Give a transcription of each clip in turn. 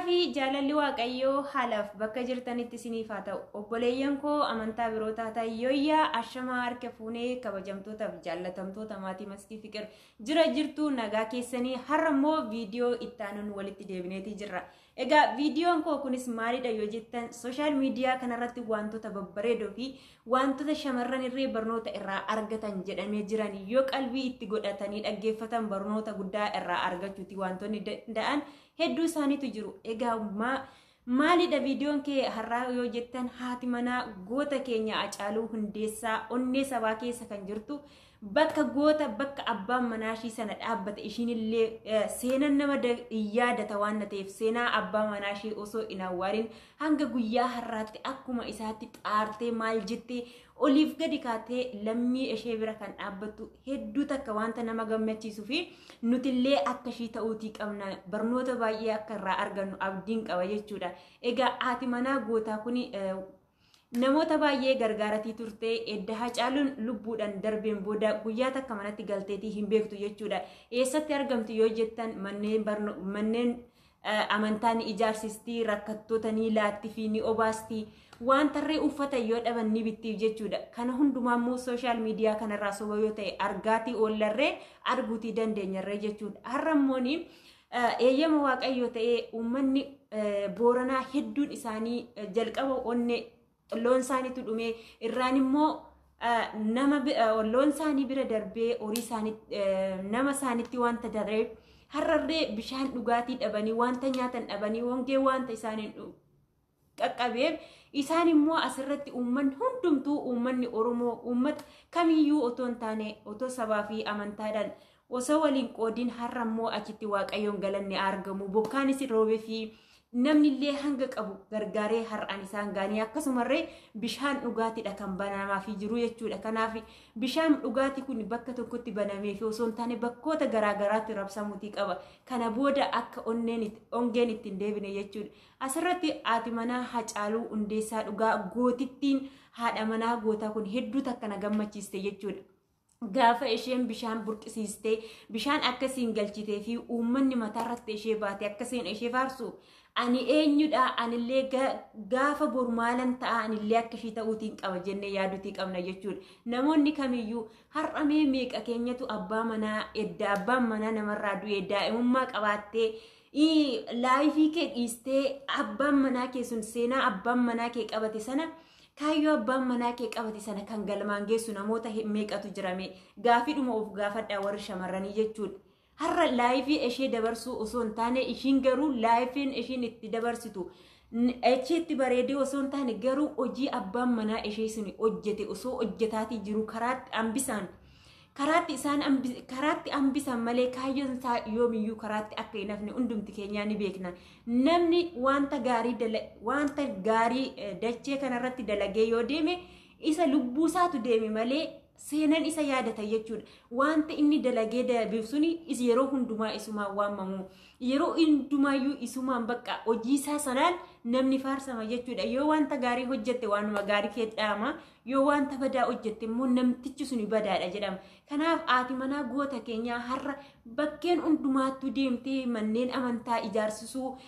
في جلالي واقعيو حلف بكا jirtanitti isiniif haa ta'u obboleeyyan koo amantaa biroo taataa yoyyaa ashama harka fuunee kabajamtootaaf jaallatamtoota maatii maskii fiqir jira jirtu nagaa keessanii har'ammoo viidiyoo ittaanuun walitti deebineeti jirra. Egaa viidiyoon koo kunis maalidha yoo jettan sooshaal miidiyaa kanarratti wantoota babbareedoo fi wantoota shamarran irree barnoota irraa argatan jedhamee jiran yoo qalbii itti godhatanii dhaggeeffatan barnoota guddaa irraa argachuuti wantoonni danda'an hedduu isaaniitu jiru. Egaa maalidha viidiyoon kee har'aa yoo jettan haati manaa goota keenya Hacaaluu Hundeessaa onnee sabaa keessa kan jirtu bakka goota bakka abbaan manaashii sana dhaabbate ishiinillee seenan nama yaadata waan ta'eef seenaa abbaa manaashii osoo hin awwaalin hanga guyyaa har'aatti akkuma isaatti xaartee maal jettee oliif gadi kaatee lammii ishee bira kan dhaabbattu hedduu takka wanta nama gammachiisuu fi nutillee akka ishii ta'uutii qabna barnoota baay'ee akka irraa argannu abdiin qaba jechuudha. Egaa haati manaa gootaa kuni namoota baay'ee gargaaratii turte edda Hacaaluun lubbuudhaan darbeen booda guyyaa takka manatti galteetii hin beektu jechuudha. Eessatti argamti yoo jettan manneen amantaan ijaarsistii rakkattoota ni laatti fi ni obaasti waan tarree uffata yoo dhaban ni bittiif jechuudha. Kana hundumaammoo sooshaal miidiyaa kanarraa soba yoo ta'e argaatii oollarree arguutii dandeenyarree jechuudha. Har'ammooni eeyyama waaqayyoo ta'ee uummanni Booranaa hedduun isaanii jalqaba onnee loon isaaniitu dhume irraan immoo nama loon isaanii bira darbee horii isaanii nama isaaniitti wanta darbeef har'arree bishaan dhugaatii dhabanii wanta nyaatan dhabanii hongee wanta isaaniin qaqqabeef isaan immoo asirratti uummanni hundumtuu uummanni Oromoo uummata kamiyyuu otoo hin taane otoo sabaa fi amantaadhaan osoo waliin qoodiin har'ammoo achitti waaqayyoon galanni argamu bokkaanis roobee fi namni illee hanga qabu gargaaree har'aan isaan gaanii akkasumarree bishaan dhugaatiidha kan banamaafii jiru jechuudha. Kanaaf bishaan dhugaatii kun bakka tokkotti banamee fi osoo hin taane bakkoota garaagaraatti rabsamuutii qaba. Kana booda akka ongeen ittiin deebine jechuudha. Asirratti haati manaa Hacaaluu Hundeessaa dhugaa gootittiin haadha manaa gootaa kun hedduu takka na gammachiiste jechuudha. Gaafa isheen bishaan burqisiistee bishaan akkasiin galchitee fi uummanni mataarratti ishee baate akkasiin ishee faarsu ani eenyudha anillee gaafa bormaalan ta'a anillee akka ishii ta'uutiin qaba jennee yaaduutii qabna jechuudha. Namoonni kamiyyuu har'amee meeqa keenyatu abbaan manaa namarraa du'ee daa'imummaa qabaattee laayifii kee dhiistee abbaan manaa kee sun seenaa abbaan manaa kee qabate sana kaayyoo abbaan manaa kee qabate sana kan galmaan geessu namoota meeqatu jirame gaafiidhuma of gaafadhaa warri shamarranii jechuudha. Har'a laayifii ishee dabarsuu osoo hin taane ishiin garuu laayifiin ishiin itti dabarsitu achitti bareedee osoo hin taane garuu hojii abbaan manaa ishee sun hojjete osoo hojjetaatii jiru karaatti hambisan malee kaayyoon isaa yoomiyyuu karaatti akka hin hafne hundumti keenyaa ni beekna. Namni wanta gaarii dachee kanarratti dalagee yoo deeme isa lubbuu isaatu deeme malee seenan isa yaadata jechuudha. Wanta inni dalagee dabeef suni yeroo hundumaa isumaan waamamu yeroo hundumaayyuu isumaan bakka hojii isaa sanaan namni faarsama jechuudha. Yoo wanta gaarii hojjette waanuma gaarii kee dhaama yoo wanta badaa hojjette immoo namtichi suni badaadha jedhama. Kanaaf haati manaa goota keenyaa har'a bakkeen hundumaattuu deemtee manneen amantaa ijaarsisuu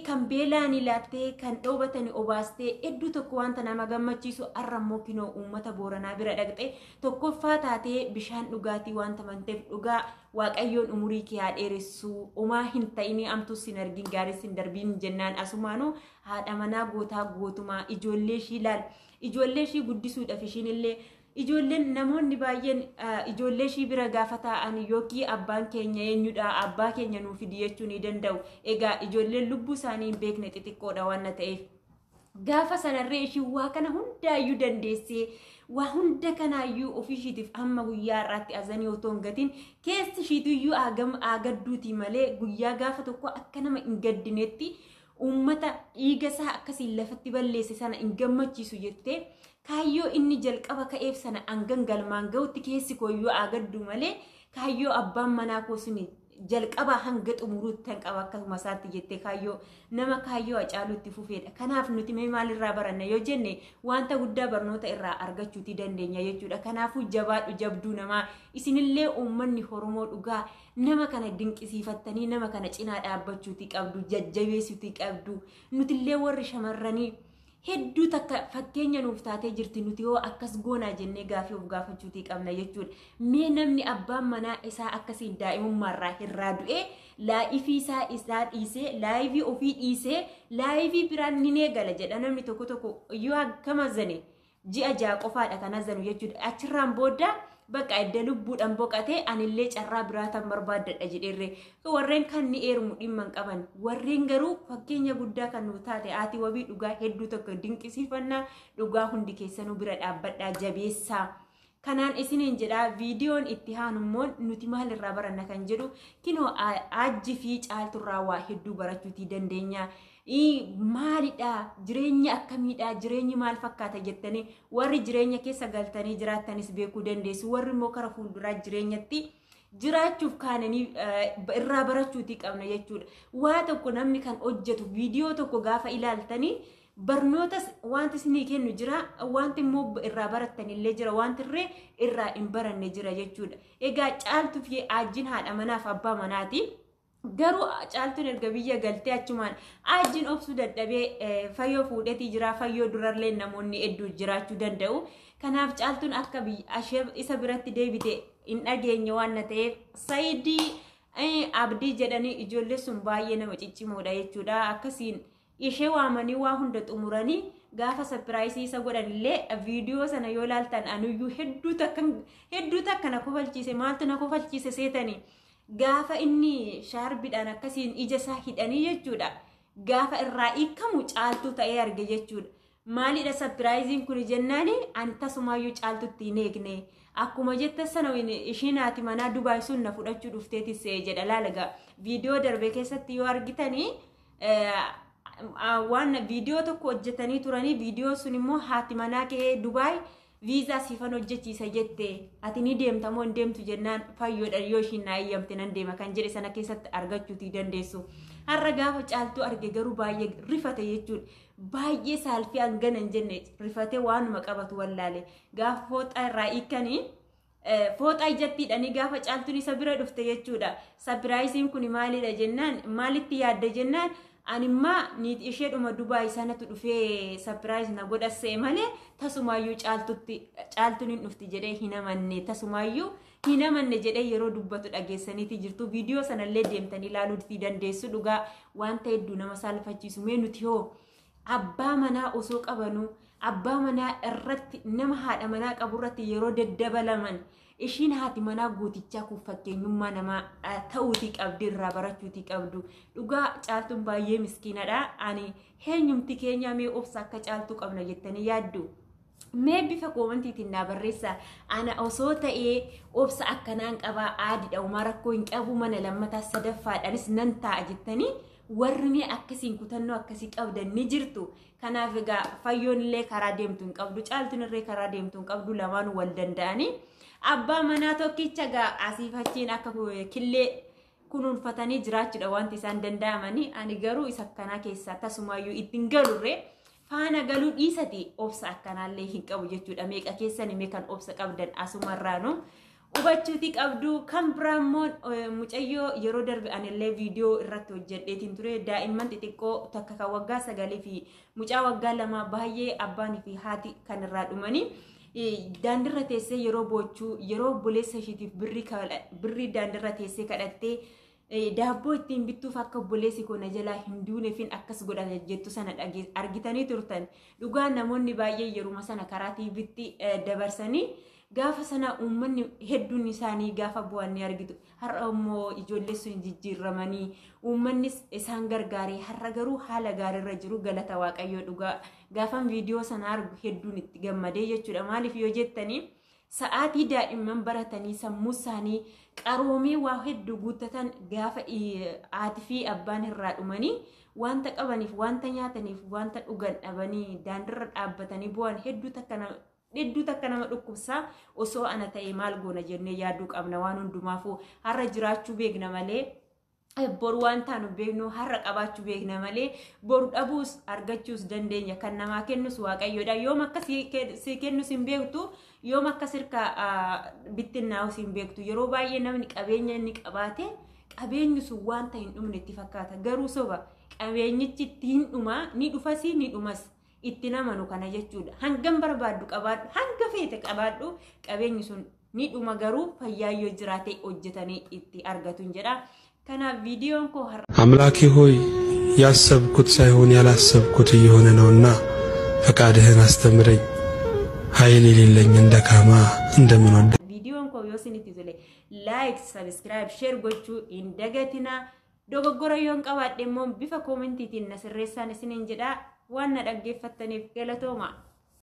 kan beelaanii laattee kan dhoobatanii obaastee hedduu tokko wanta nama gammachiisu har'ammoo kinoo uummata Booranaa bira dhaqxee tokkoffaa taatee bishaan dhugaatii wanta manteef dhugaa waaqayyoon umurii kee haa dheeressu umaa hin ta'ini amtus sin argin gaaris hin darbiin jennaan asumaanuu haadha manaa gootaa gootumaa ijoollee ishii laal ijoollee ishii guddisuudhaaf ishiinillee ijoolleen namoonni baay'een ijoollee ishii bira gaafa ta'an yookiin abbaan keenya eenyudha abbaa keenya nuuf fidi jechuu ni danda'u. Egaa ijoolleen lubbuu isaanii hin beekne xixiqqoodha waan ta'eef gaafa sanarree ishii waa kana hundaayyuu dandeessee waa hunda kanaayyuu ofii ishiitiif amma guyyaa irraatti azanii otoo hin gatiin keessi ishiituyyuu agadduutii malee guyyaa gaafa tokko akka nama hin gaddinetti ummata dhiiga isaa akkasiin lafatti balleesse sana hin gammachiisu jettee kaayyoo inni jalqaba ka'eef sana hangan galmaan ga'utti keessi kooyyuu agaddu malee kaayyoo abbaan manaa koo suni jalqaba hanga xumuruutti kan qaba akkasuma isaatti jettee kaayyoo nama kaayyoo Hacaaluutti fufeedha. Kanaaf nuti maalirraa baranna yoo jenne wanta guddaa barnoota irraa argachuuti dandeenya jechuudha. Kanaafuu jabaadhu jabduu namaa isinillee uummanni Oromoo dhugaa nama kana dinqisiifattanii nama kana cinaa dhaabbachuuti qabdu jajjabeessuuti qabdu nutillee warri shamarranii hedduu takka fakkeenya nuuf taatee jirti nuti yoo akkas goonaa jennee gaafii of gaafachuutii qabna jechuudha. Mee namni abbaan manaa isaa akkasiin daa'imummaarraa hirraa du'ee laayifii isaa dhiisee laayifii ofii dhiisee laayifii biraan ni neegala jedha namni tokko yoo akkama zane ji'a ja'a qofaadha kana zanu jechuudha. Achirraan booda bakka edda lubbuudhaan boqatee anillee carraa biraatan barbaadadha jedheerre warreen kan ni eermu dhimman qaban warreen garuu fakkeenya guddaa kan nu taate ati wabii dhugaa hedduu tokko dinqisiifannaa dhugaa hundi keessanuu bira dhaabbadhaa jabeessaa. Kanaan isiniin jedhaa viidiyoon itti haanummoon nuti maalirraa baranna kan jedhu kinoo Aajjii fi Caaltuurraa waa hedduu barachuutii dandeenya. Maalidha jireenya akkamiidha jireenyi maal fakkaata jettanii warri jireenya keessa galtanii jiraattanis beekuu dandeessu warri immoo kara fuulduraa jireenyatti jiraachuuf kaananii irraa barachuutii qabna jechuudha. Waa tokko namni kan hojjetu viidiyoo tokko gaafa ilaaltanii barnootas wanti isinii kennu jira wanti immoo irraa barattanillee jira wanti irraa hin baranne jira jechuudha. Egaa Caaltuu fi Aajjiin haadha manaaf abbaa manaati. Garuu Caaltuun erga biyya galtee achumaan Aajjiin obsuu dadhabee fayyoo fuudhetii jira fayyoo durallee namoonni hedduu jiraachuu danda'u. Kanaaf Caaltuun akka isa biratti deebite hin dhageenye waan ta'eef Saayidii Abdii jedhanii ijoollee sun baay'ee nama ciccimoodha jechuudha. Akkasiin ishee waamanii waa hunda xumuranii gaafa sapiraayisii isa godhanillee viidiyoo sana yoo ilaaltan anuyyuu hedduu takka na kofalchiise maaltu na kofalchiise seetanii. Gaafa inni shaarbiidhaan akkasiin ija isaa hidhanii jechuudha. Gaafa irraa hiikamu Caaltuu ta'ee arge jechuudha. Maalidha sapiraayiziin kun jennaani ani tasumaayyuu Caaltuutti hin eegne. Akkuma jetta sana ishiin haati manaa Dubaay sun na fudhachuu dhufteetis jedha laalagaa. Viidiyoo darbe keessatti yoo argitanii waan viidiyoo tokko hojjetanii turanii viidiyoo sun immoo haati manaa kee Dubaay viizaa siifan hojjechiisa jette ati ni deemta moo hin deemtu jennaan fayyoodha yoo ishiin na eeyyamte nan deema kan jedhe sana keessatti argachuutii dandeessu. Har'a gaafa Caaltuu arge garuu baay'ee rifate jechuudha. Baay'ee saalfii hangana hin jenne rifatee waanuma qabatu wallaale. Gaafa fooxaa irraa hiikanii fooxaa ijattiidhanii gaafa Caaltuun isa bira dhufte jechuudha. Sapiraayiziin kun maalidha jennaan maalitti yaadde jennaan animmaa niit isheedhuma Dubaay sanatu dhufee sapiraayiz na godhasse malee tasumaayyuu Caaltuun hin dhufti jedhee hin amanne tasumaayyuu hin amanne jedhee yeroo dubbatu dhageessaniiti jirtu. Viidiyoo sanallee deemtanii ilaaluu dandeessu. Dhugaa wanta hedduu nama saalfachiisu. Mee nuti hoo abbaa manaa osoo qabanu abbaa manaa irratti nama haadha manaa qabu irratti yeroo daddabalaman ishiin haati manaa gootichaa kun fakkeenyummaa namaa ta'uutii qabdi irraa barachuutii qabdu. Dhugaa Caaltuun baay'ee miskiinadha. Ani eenyumti keenya mee obsa akka Caaltuu qabna jettanii yaaddu? Mee bifa koomantiitiin naa barreessa. Ana osoo ta'ee obsa akkanaan qabaa aadiidha umaa rakkoo hin qabu mana lammataa sadaffaadhaanis nan taa'a jettanii warri mee akkasiin kutannoo akkasii qabdan ni jirtu. Kanaaf egaa fayyoon illee karaa deemtu hin qabdu Caaltuun illee karaa deemtu hin qabdu lamaan wal danda'anii. Abbaa manaa tokkicha gaa asiifachiin akka killee kunuunfatanii jiraachuudha wanti isaan danda'amanii. Ani garuu isa akkanaa keessaa tasumaayyuu ittiin galurre faana galuu dhiisati obsa akkanaallee hin qabu jechuudha. Meeqa keessan mee kan obsa qabdan asumarraanu hubachuutii qabdu. Kan biraammoo mucayyoo yeroo darbe anillee viidiyoo irratti hojjedheetiin ture. Daa'imman xixiqqoo takka kan waggaa 9 fi mucaa waggaa 2 baay'ee abbaanii fi haati kan irraa dhumanii. Daandirra teessee yeroo bochuu yeroo obboleessa ishiitiif birrii daandirra teessee kadhattee daabboo ittiin bittuuf akka obboleessi koona jalaa hin duuneefin akkas godhan jettu sana argitanii turtan. Dhugaa namoonni baay'ee yeruma sana karaa TV'tti dabarsanii gaafa sana uummanni hedduun isaanii gaafa bu'an ni argitu har'a immoo ijoollee sun jijjiiramanii uummannis isaan gargaaree har'a garuu haala gaariirra jiru galata waaqayyoo dhugaa gaafan viidiyoo sana argu hedduun itti gammadee jechuudha maaliif yoo jettanii sa'aatii daa'imman baratanii sammuu isaanii qaroomee waa hedduu guuttatan gaafa haati fi abbaan irraa dhumanii wanta qabaniif wanta nyaataniif wanta dhugan dhabanii daandirra dhaabbatanii bu'an hedduu takka nama dhukkubsaa osoo ana ta'e maal goona jennee yaaduu qabna waan hundumaafuu har'a jiraachuu beekna malee boru waan taanu beeknu har'a qabaachuu beekna malee boru dhabuus argachuus dandeenya kan namaa kennus waaqayyoodha yoom akka si kennus hin beektu yoom akka sirka bittinnaa'us hin beektu yeroo baay'ee namni qabeenya inni qabaate qabeenyi sun wanta hin dhumne itti fakkaata garuu soba qabeenyichi ittiin dhuma ni dhufasi ni dhumas itti namanu kana jechuudha hangam barbaaddu qabaadhu hanga feete qabaadhu qabeenyi sun ni dhuma garuu fayyaayyoo jiraate hojjetanii itti argatuun jedha kana ቪዲዮን ኮ አምላኬ ሆይ ያሰብኩት ሳይሆን ያላሰብኩት እየሆነ ነውና ፈቃድህን አስተምረኝ ኃይል የሌለኝ እንደካማ እንደምን ወደ ቪዲዮን ኮ ዮሲኒቲ ዘለ ላይክ ሰብስክራይብ ሼር ጎቹ እንደገቲና ዶጎጎረዮን ቀባደሞ ቢፈ ኮሜንቲቲን ነስሬሳን ስንንጀዳ ዋና ደገፈተኔ ገለቶማ